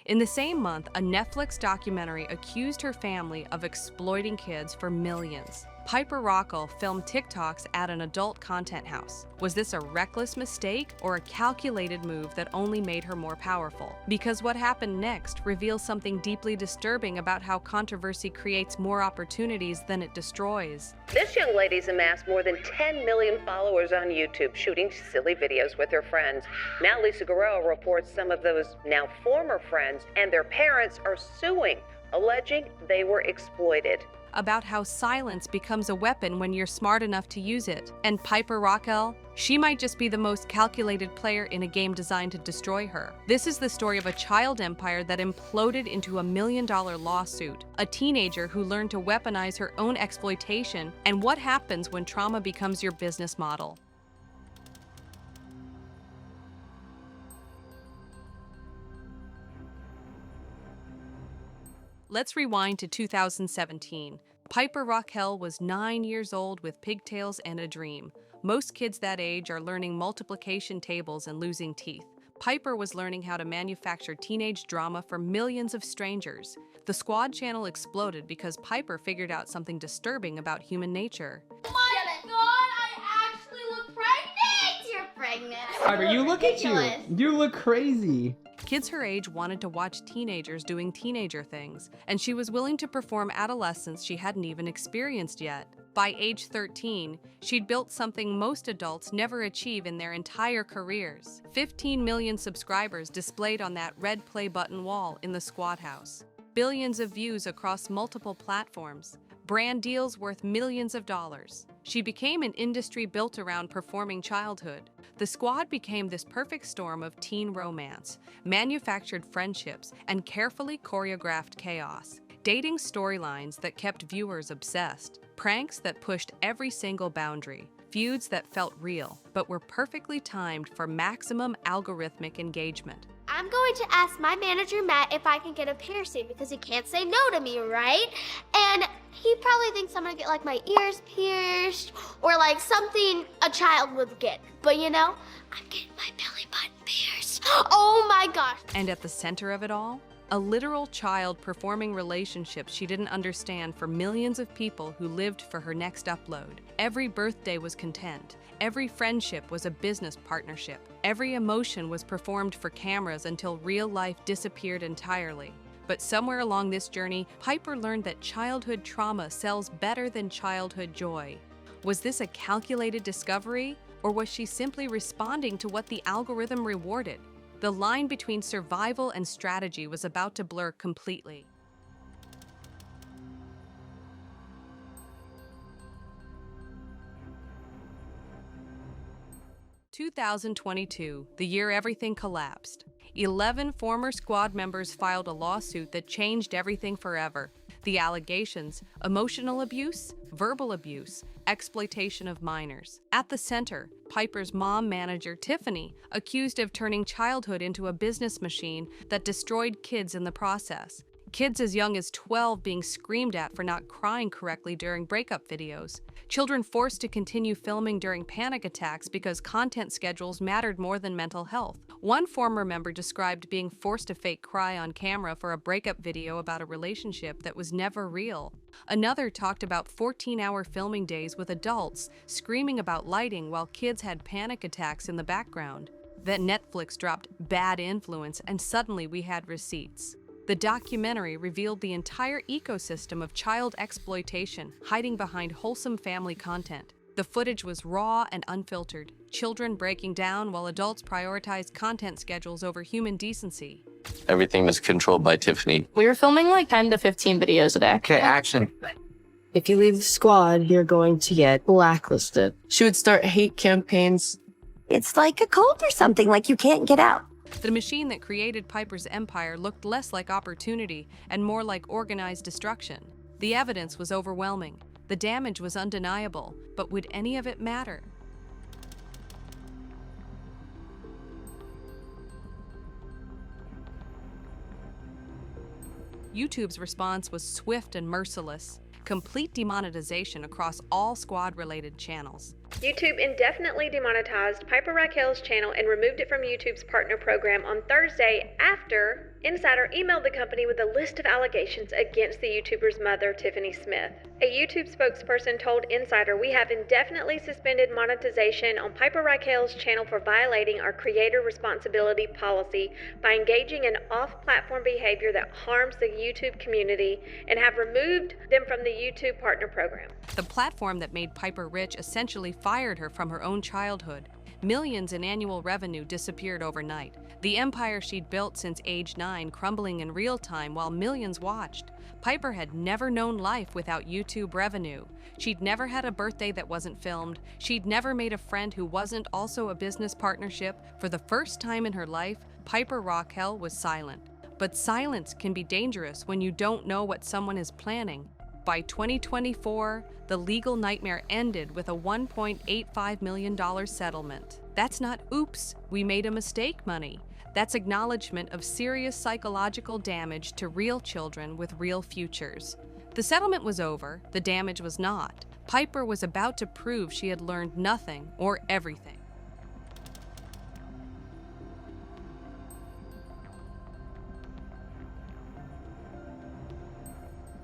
In the same month, a Netflix documentary accused her family of exploiting kids for millions. Piper Rockelle filmed TikToks at an adult content house. Was this a reckless mistake or a calculated move that only made her more powerful? Because what happened next reveals something deeply disturbing about how controversy creates more opportunities than it destroys. This young lady's amassed more than 10 million followers on YouTube, shooting silly videos with her friends. Now Lisa Guerrero reports some of those now former friends and their parents are suing, alleging they were exploited. About how silence becomes a weapon when you're smart enough to use it. And Piper Rockelle? She might just be the most calculated player in a game designed to destroy her. This is the story of a child empire that imploded into a $1 million lawsuit, a teenager who learned to weaponize her own exploitation, and what happens when trauma becomes your business model. Let's rewind to 2017. Piper Rockelle was 9 years old with pigtails and a dream. Most kids that age are learning multiplication tables and losing teeth. Piper was learning how to manufacture teenage drama for millions of strangers. The Squad channel exploded because Piper figured out something disturbing about human nature. Oh my God, I actually look pregnant! You're pregnant. Piper, you look at you. You look crazy. Kids her age wanted to watch teenagers doing teenager things, and she was willing to perform adolescence she hadn't even experienced yet. By age 13, she'd built something most adults never achieve in their entire careers. 15 million subscribers displayed on that red play button wall in the Squad house. Billions of views across multiple platforms. Brand deals worth millions of dollars. She became an industry built around performing childhood. The Squad became this perfect storm of teen romance, manufactured friendships, and carefully choreographed chaos. Dating storylines that kept viewers obsessed, pranks that pushed every single boundary, feuds that felt real, but were perfectly timed for maximum algorithmic engagement. I'm going to ask my manager, Matt, if I can get a piercing because he can't say no to me, right? And he probably thinks I'm gonna get like my ears pierced or like something a child would get. But you know, I'm getting my belly button pierced. Oh my gosh. And at the center of it all, a literal child performing relationships she didn't understand for millions of people who lived for her next upload. Every birthday was content. Every friendship was a business partnership. Every emotion was performed for cameras until real life disappeared entirely. But somewhere along this journey, Piper learned that childhood trauma sells better than childhood joy. Was this a calculated discovery, or was she simply responding to what the algorithm rewarded? The line between survival and strategy was about to blur completely. 2022, the year everything collapsed. 11 former Squad members filed a lawsuit that changed everything forever. The allegations: emotional abuse, verbal abuse, exploitation of minors. At the center, Piper's mom manager, Tiffany, accused of turning childhood into a business machine that destroyed kids in the process. Kids as young as 12 being screamed at for not crying correctly during breakup videos. Children forced to continue filming during panic attacks because content schedules mattered more than mental health. One former member described being forced to fake cry on camera for a breakup video about a relationship that was never real. Another talked about 14-hour filming days with adults screaming about lighting while kids had panic attacks in the background. Then Netflix dropped Bad Influence, and suddenly we had receipts. The documentary revealed the entire ecosystem of child exploitation hiding behind wholesome family content. The footage was raw and unfiltered, children breaking down while adults prioritized content schedules over human decency. Everything was controlled by Tiffany. We were filming like 10 to 15 videos a day. Okay, action. If you leave the Squad, you're going to get blacklisted. She would start hate campaigns. It's like a cult or something, like you can't get out. The machine that created Piper's empire looked less like opportunity and more like organized destruction. The evidence was overwhelming. The damage was undeniable, but would any of it matter? YouTube's response was swift and merciless. Complete demonetization across all Squad-related channels. YouTube indefinitely demonetized Piper Rockelle's channel and removed it from YouTube's partner program on Thursday after Insider emailed the company with a list of allegations against the YouTuber's mother, Tiffany Smith. A YouTube spokesperson told Insider, "We have indefinitely suspended monetization on Piper Rockelle's channel for violating our creator responsibility policy by engaging in off-platform behavior that harms the YouTube community and have removed them from the YouTube Partner Program." The platform that made Piper rich essentially fired her from her own childhood. Millions in annual revenue disappeared overnight. The empire she'd built since age 9 crumbling in real time while millions watched. Piper had never known life without YouTube revenue. She'd never had a birthday that wasn't filmed. She'd never made a friend who wasn't also a business partnership. For the first time in her life, Piper Rockelle was silent. But silence can be dangerous when you don't know what someone is planning. By 2024, the legal nightmare ended with a $1.85 million settlement. That's not "oops, we made a mistake" money. That's acknowledgement of serious psychological damage to real children with real futures. The settlement was over, the damage was not. Piper was about to prove she had learned nothing or everything.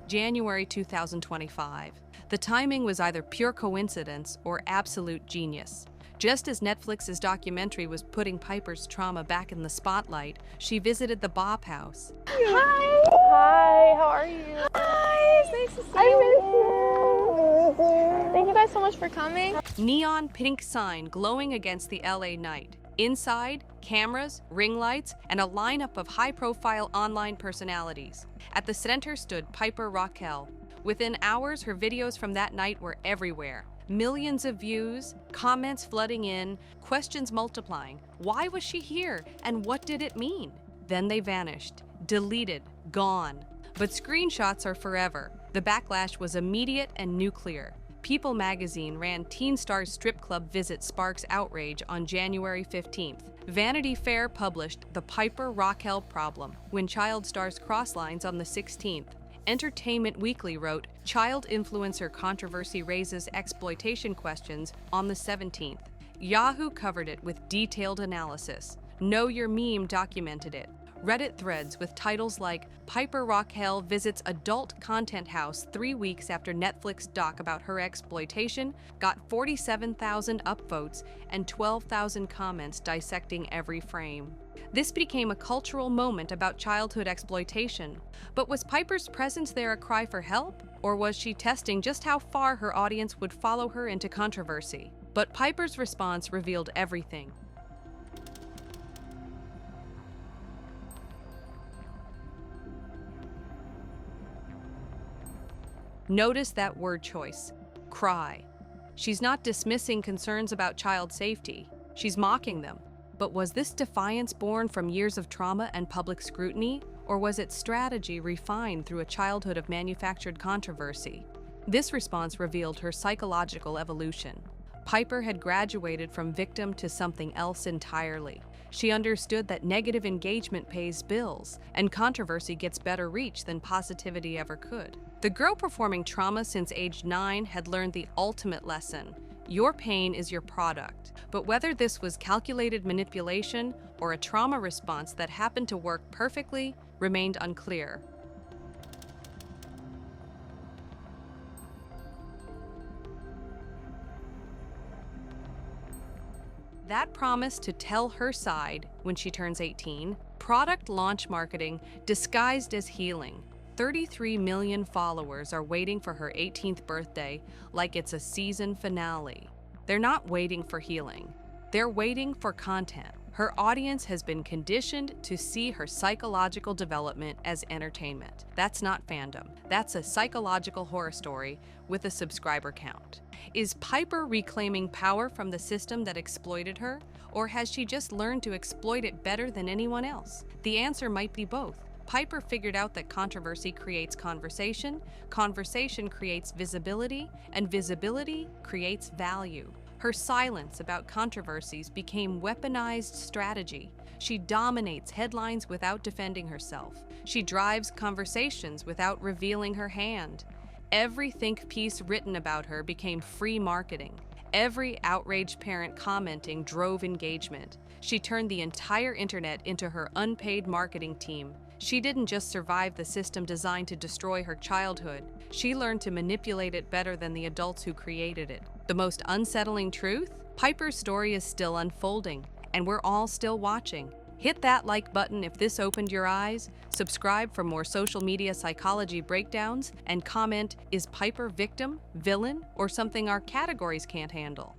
January 2025. The timing was either pure coincidence or absolute genius. Just as Netflix's documentary was putting Piper's trauma back in the spotlight, she visited the Bop House. Hi! Hi, how are you? Hi, it's nice to see you. Thank you guys so much for coming. Neon pink sign glowing against the LA night. Inside, cameras, ring lights, and a lineup of high-profile online personalities. At the center stood Piper Rockelle. Within hours, her videos from that night were everywhere. Millions of views, comments flooding in, questions multiplying. Why was she here, and what did it mean? Then they vanished, deleted, gone. But screenshots are forever. The backlash was immediate and nuclear. People magazine ran Teen Star's strip club visit sparks outrage on January 15th. Vanity Fair published The Piper Rockelle Problem when child stars cross lines on the 16th. Entertainment Weekly wrote, "Child influencer controversy raises exploitation questions" on the 17th. Yahoo covered it with detailed analysis. Know Your Meme documented it. Reddit threads with titles like "Piper Rockelle visits adult content house 3 weeks after Netflix doc about her exploitation" got 47,000 upvotes and 12,000 comments dissecting every frame. This became a cultural moment about childhood exploitation. But was Piper's presence there a cry for help? Or was she testing just how far her audience would follow her into controversy? But Piper's response revealed everything. Notice that word choice, cry. She's not dismissing concerns about child safety. She's mocking them. But was this defiance born from years of trauma and public scrutiny, or was it strategy refined through a childhood of manufactured controversy? This response revealed her psychological evolution. Piper had graduated from victim to something else entirely. She understood that negative engagement pays bills, and controversy gets better reach than positivity ever could. The girl performing trauma since age 9 had learned the ultimate lesson. Your pain is your product. But whether this was calculated manipulation or a trauma response that happened to work perfectly remained unclear. That promise to tell her side when she turns 18, product launch marketing disguised as healing. 33 million followers are waiting for her 18th birthday like it's a season finale. They're not waiting for healing. They're waiting for content. Her audience has been conditioned to see her psychological development as entertainment. That's not fandom. That's a psychological horror story with a subscriber count. Is Piper reclaiming power from the system that exploited her, or has she just learned to exploit it better than anyone else? The answer might be both. Piper figured out that controversy creates conversation, conversation creates visibility, and visibility creates value. Her silence about controversies became weaponized strategy. She dominates headlines without defending herself. She drives conversations without revealing her hand. Every think piece written about her became free marketing. Every outraged parent commenting drove engagement. She turned the entire internet into her unpaid marketing team. She didn't just survive the system designed to destroy her childhood, she learned to manipulate it better than the adults who created it. The most unsettling truth? Piper's story is still unfolding, and we're all still watching. Hit that like button if this opened your eyes, subscribe for more social media psychology breakdowns, and comment, is Piper victim, villain, or something our categories can't handle?